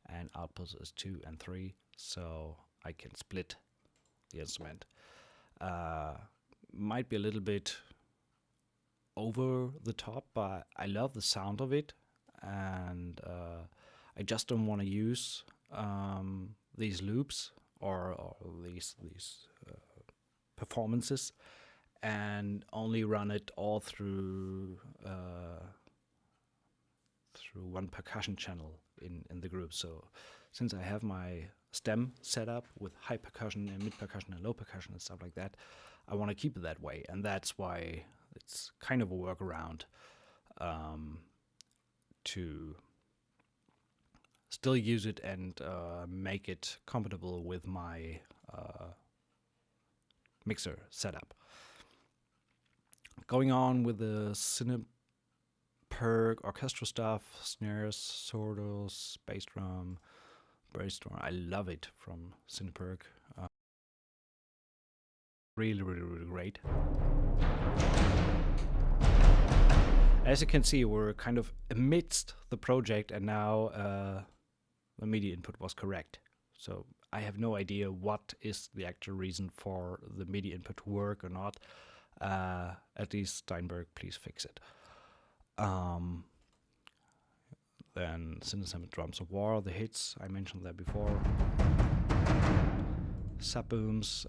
and outputs is 2 and 3, so I can split the instrument. Might be a little bit over the top, but I love the sound of it, and I just don't want to use these loops or these performances, and only run it all through one percussion channel in the group. So since I have my stem set up with high percussion and mid percussion and low percussion and stuff like that, I want to keep it that way, and that's why it's kind of a workaround to still use it and make it compatible with my mixer setup. Going on with the Perk orchestral stuff, snares, sordos, bass drum, brainstorm. I love it from Perk. Really, really, really great. As you can see, we're kind of amidst the project, and now the MIDI input was correct. So I have no idea what is the actual reason for the MIDI input to work or not. At least Steinberg, please fix it. Then Synths Drums of War, the hits, I mentioned that before. Subbooms,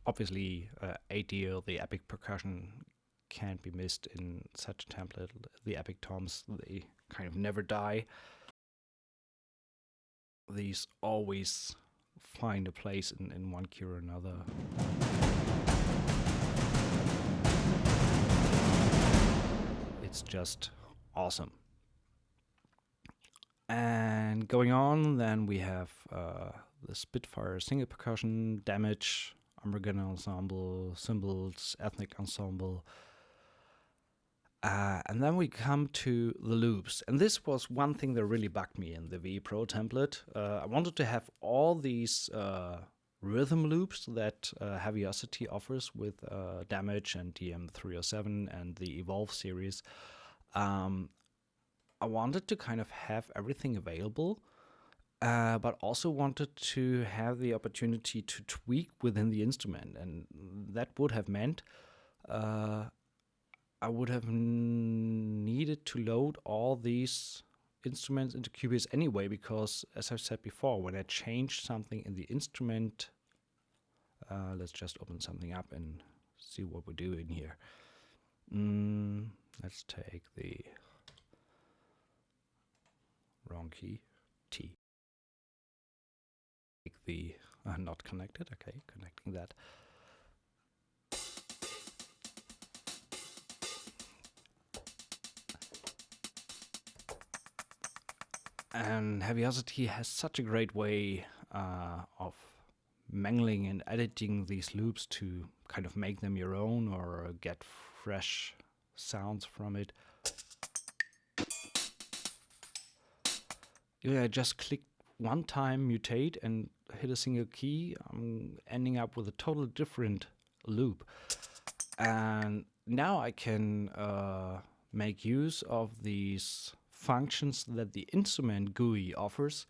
obviously ADL, the epic percussion, can't be missed in such a template. The epic toms, they kind of never die. These always find a place in one key or another. It's just awesome. And going on, then we have the Spitfire single percussion, Damage, Umbergen ensemble, cymbals, ethnic ensemble. And then we come to the loops. And this was one thing that really bugged me in the VEPro template. I wanted to have all these rhythm loops that Heaviosity offers with Damage and DM307 and the Evolve series. I wanted to kind of have everything available, but also wanted to have the opportunity to tweak within the instrument, and that would have meant I would have needed to load all these instruments into Cubase anyway, because as I've said before, when I change something in the instrument, let's just open something up and see what we do in here. Let's take the wrong key, T. Take the not connected, okay, connecting that. And Heaviosity has such a great way of mangling and editing these loops to kind of make them your own or get fresh sounds from it. I just click one time, mutate, and hit a single key. I'm ending up with a totally different loop. And now I can make use of these functions that the instrument GUI offers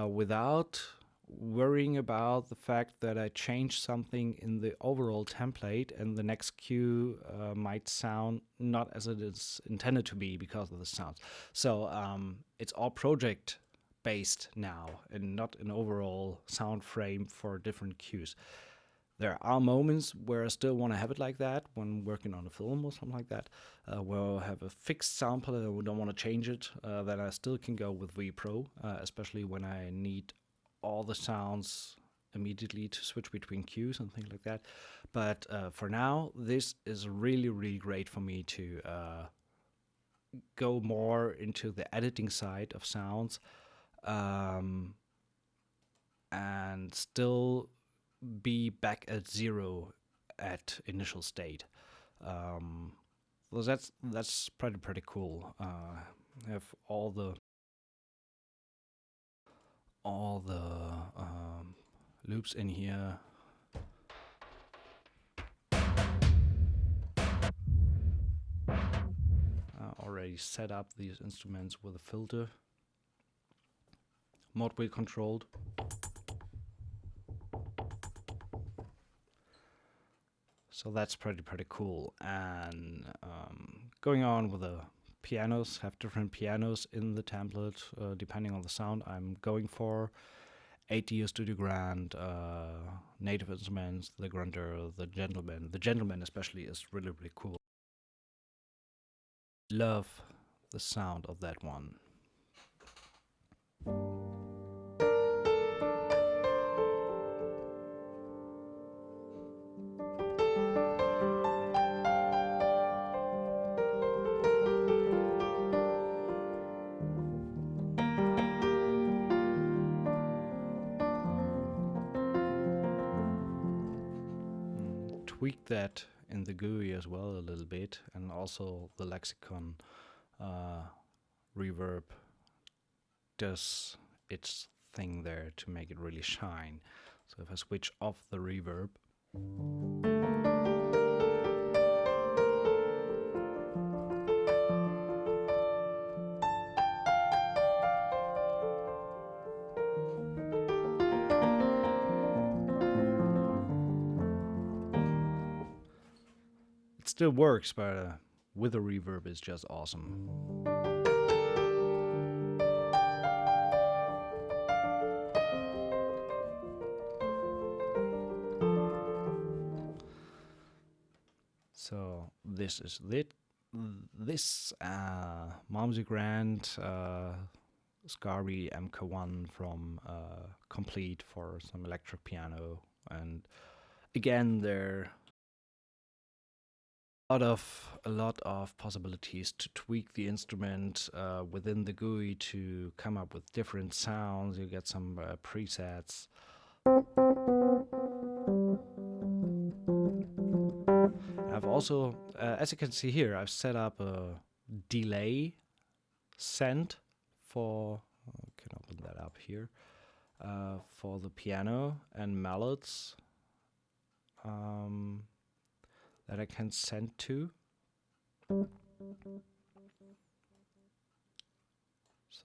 without worrying about the fact that I change something in the overall template and the next cue might sound not as it is intended to be because of the sounds. So it's all project based now and not an overall sound frame for different cues. There are moments where I still want to have it like that when working on a film or something like that, where I have a fixed sample and I don't want to change it, then I still can go with VEPro, especially when I need all the sounds immediately to switch between cues and things like that. But for now, this is really, really great for me to go more into the editing side of sounds and still be back at zero at initial state. So that's pretty cool. Have all the loops in here. Already set up these instruments with a filter, mod wheel controlled. So that's pretty cool. And going on with the pianos, have different pianos in the template depending on the sound I'm going for. 8D Studio Grand, native instruments, the Grunter, the Gentleman. The Gentleman especially is really, really cool. Love the sound of that one. Tweak that in the GUI as well a little bit, and also the lexicon reverb does its thing there to make it really shine. So if I switch off the reverb, it still works, but with a reverb it's just awesome. So this is it. This Malmsey Grand Scarby MK1 from Complete for some electric piano, and again there are a lot of possibilities to tweak the instrument within the GUI to come up with different sounds. You get some presets. I've also, as you can see here, I've set up a delay send for, I can open that up here, for the piano and mallets that I can send to.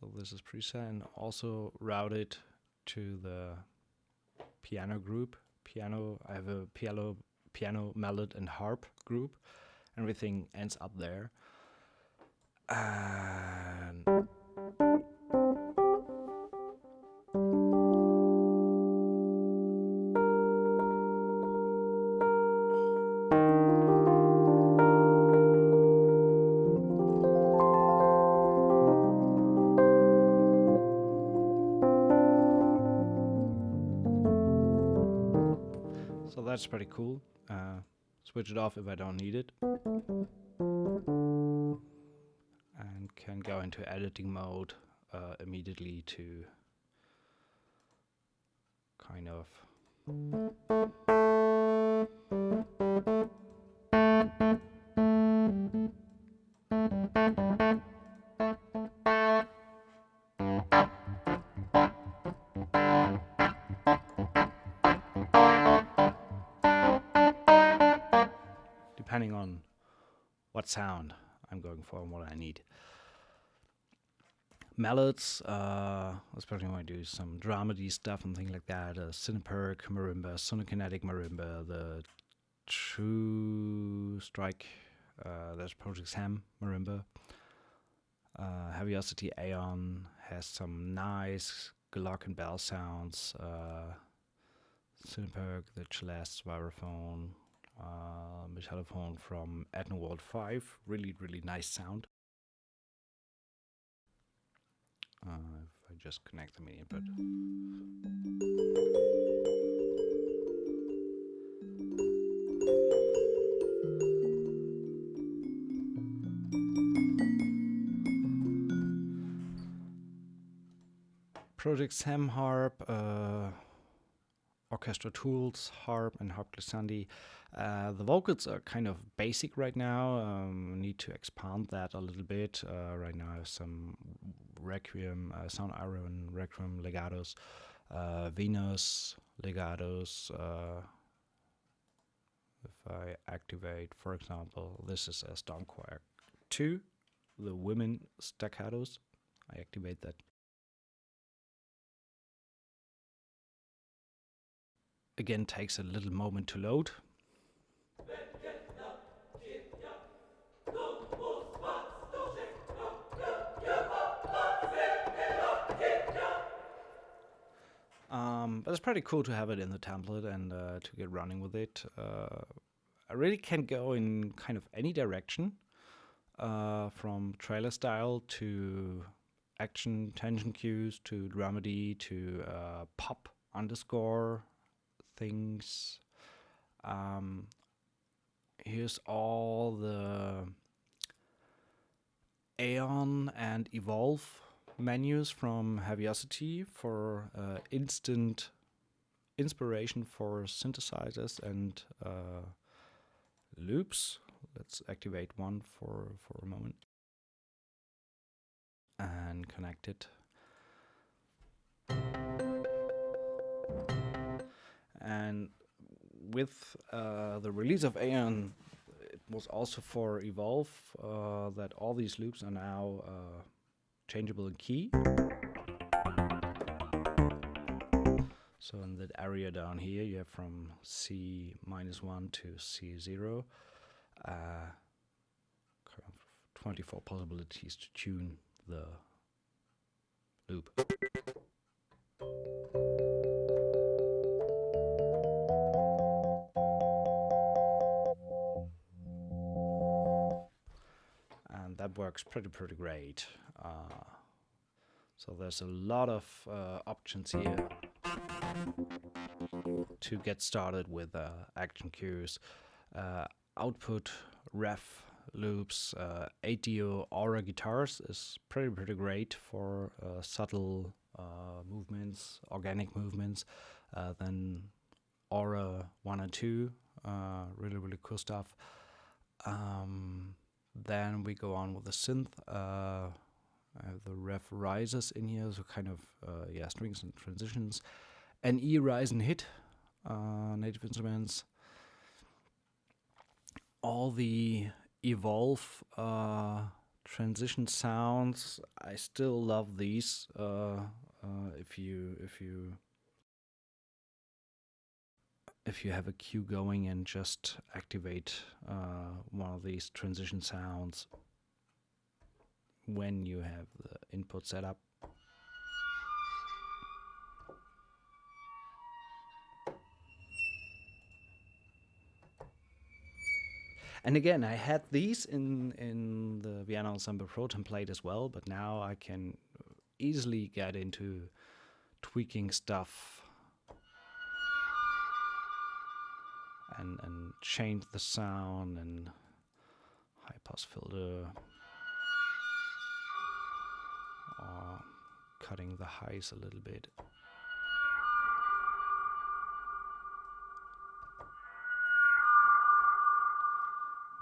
So this is preset, and also routed to the piano group. I have a piano, mallet, and harp group. Everything ends up there. And so that's pretty cool. Switch it off if I don't need it. And can go into editing mode immediately to kind of depending on what sound I'm going for and what I need. Mallets, especially when I do some dramedy stuff and things like that. Synths, marimba, sonokinetic marimba, the True Strike, that's Project Sam marimba. Heaviosity Aeon has some nice Glock and bell sounds. Synths, the Celeste, vibraphone, metallophone from Ehlert 5, really nice sound. If I just connect the MIDI input. Project Sam harp, Orchestral tools, harp and harp glissandi. The vocals are kind of basic right now. Need to expand that a little bit. Right now I have some Requiem, Sound Iron, Requiem legatos, Venus legatos. If I activate, for example, this is a Stormquark 2, the women staccatos. I activate that. Again, takes a little moment to load. But it's pretty cool to have it in the template and to get running with it. I really can go in kind of any direction, from trailer style to action tension cues to dramedy to pop underscore things. Here's all the Aeon and Evolve menus from Heaviosity for instant inspiration for synthesizers and loops. Let's activate one for a moment and connect it. And with the release of Aeon, it was also for Evolve that all these loops are now changeable in key. So in that area down here, you have from C-1 to C0, kind of 24 possibilities to tune the loop. And that works pretty great. So there's a lot of options here to get started with action cues, output, ref, loops, 8-dio Aura guitars is pretty great for subtle movements, organic movements. Then Aura 1 and 2, really cool stuff. Then we go on with the synth. I have the ref rises in here, so kind of strings and transitions. NE rise and hit, native instruments. All the Evolve transition sounds, I still love these. If you have a cue going and just activate one of these transition sounds when you have the input set up. And again, I had these in the Vienna Ensemble Pro template as well, but now I can easily get into tweaking stuff and change the sound and high pass filter or cutting the highs a little bit.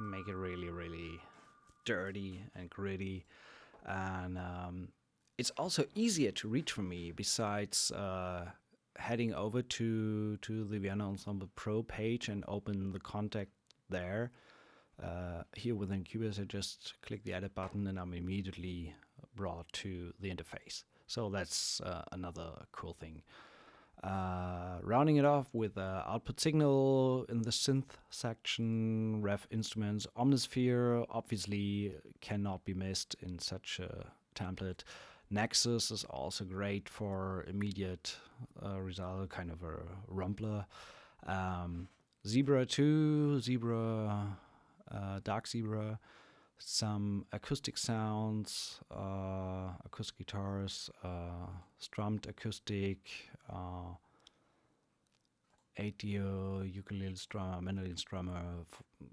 Make it really, really dirty and gritty, and it's also easier to reach for me. Besides heading over to the Vienna Ensemble Pro page and open the contact there, here within Cubase, I just click the edit button and I'm immediately brought to the interface. So that's another cool thing. Rounding it off with output signal in the synth section, ref instruments, Omnisphere obviously cannot be missed in such a template. Nexus is also great for immediate result, kind of a rumpler. Zebra 2, Zebra, Dark Zebra, some acoustic sounds, acoustic guitars, strummed acoustic, 8-dio ukulele strummer, mandolin strummer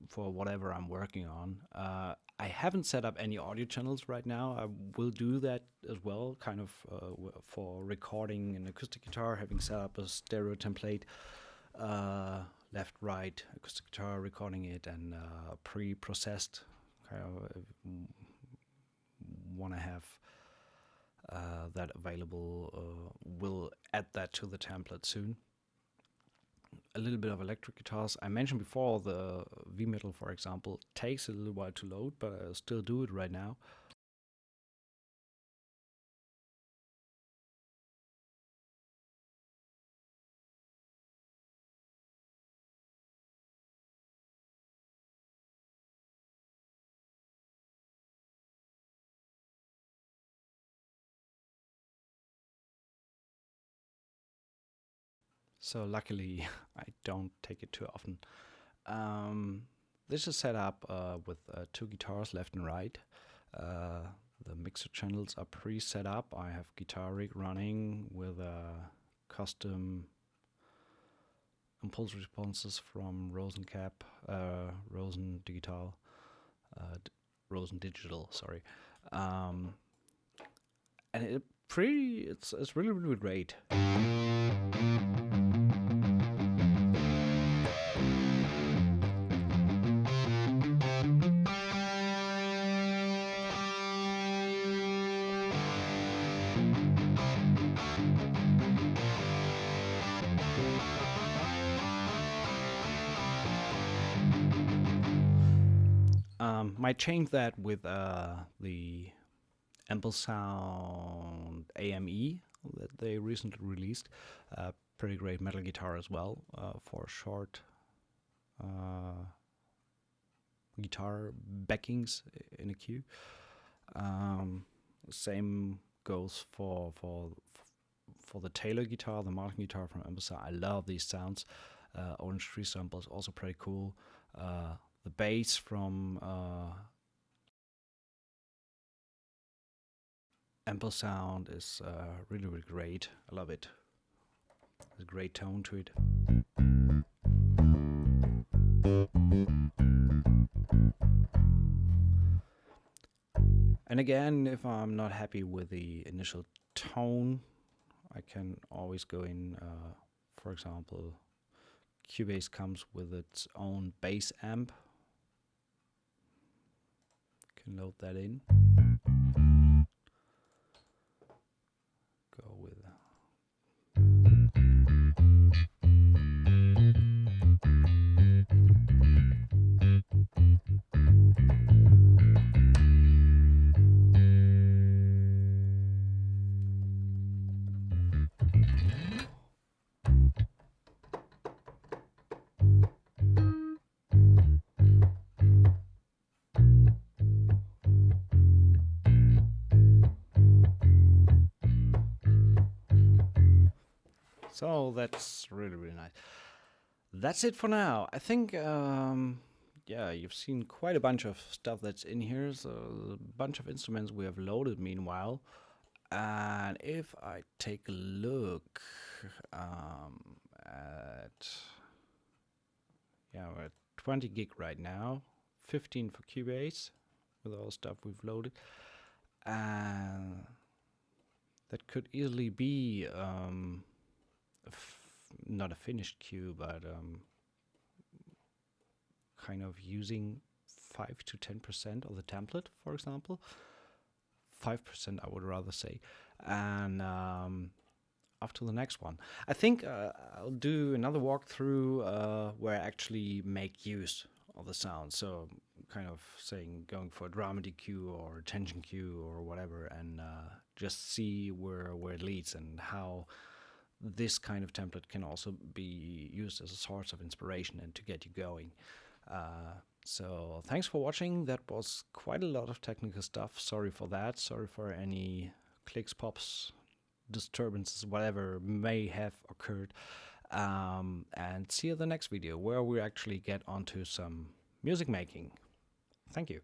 for whatever I'm working on. I haven't set up any audio channels right now. I will do that as well, kind of for recording an acoustic guitar, having set up a stereo template, left, right, acoustic guitar, recording it, and pre-processed. Kind of want to have that available. We'll add that to the template soon. A little bit of electric guitars. I mentioned before the VEPro, for example, takes a little while to load, but I'll still do it right now. So luckily, I don't take it too often. This is set up with 2 guitars left and right. The mixer channels are pre-set up. I have Guitar Rig running with custom impulse responses from Rosen Digital, sorry. And it's really, really great. Might change that with the Ample Sound AME that they recently released. Pretty great metal guitar as well for short guitar backings in a cue. Same goes for the Taylor guitar, the Martin guitar from Ample Sound. I love these sounds. Orange Tree samples also pretty cool. The bass from Ample Sound is really, really great. I love it. There's a great tone to it. And again, if I'm not happy with the initial tone, I can always go in, for example, Cubase comes with its own bass amp. Can load that in. Go with So that's really, really nice. That's it for now. I think, yeah, you've seen quite a bunch of stuff that's in here. So a bunch of instruments we have loaded meanwhile. And if I take a look at, yeah, we're at 20 gig right now, 15 for Cubase with all the stuff we've loaded. And that could easily be not a finished cue, but kind of using 5 to 10% of the template, for example. 5%, I would rather say. And after the next one, I think I'll do another walkthrough where I actually make use of the sound. So kind of saying going for a dramedy cue or a tension cue or whatever, and just see where it leads and how this kind of template can also be used as a source of inspiration and to get you going. So thanks for watching. That was quite a lot of technical stuff. Sorry for that. Sorry for any clicks, pops, disturbances, whatever may have occurred. And see you in the next video where we actually get onto some music making. Thank you.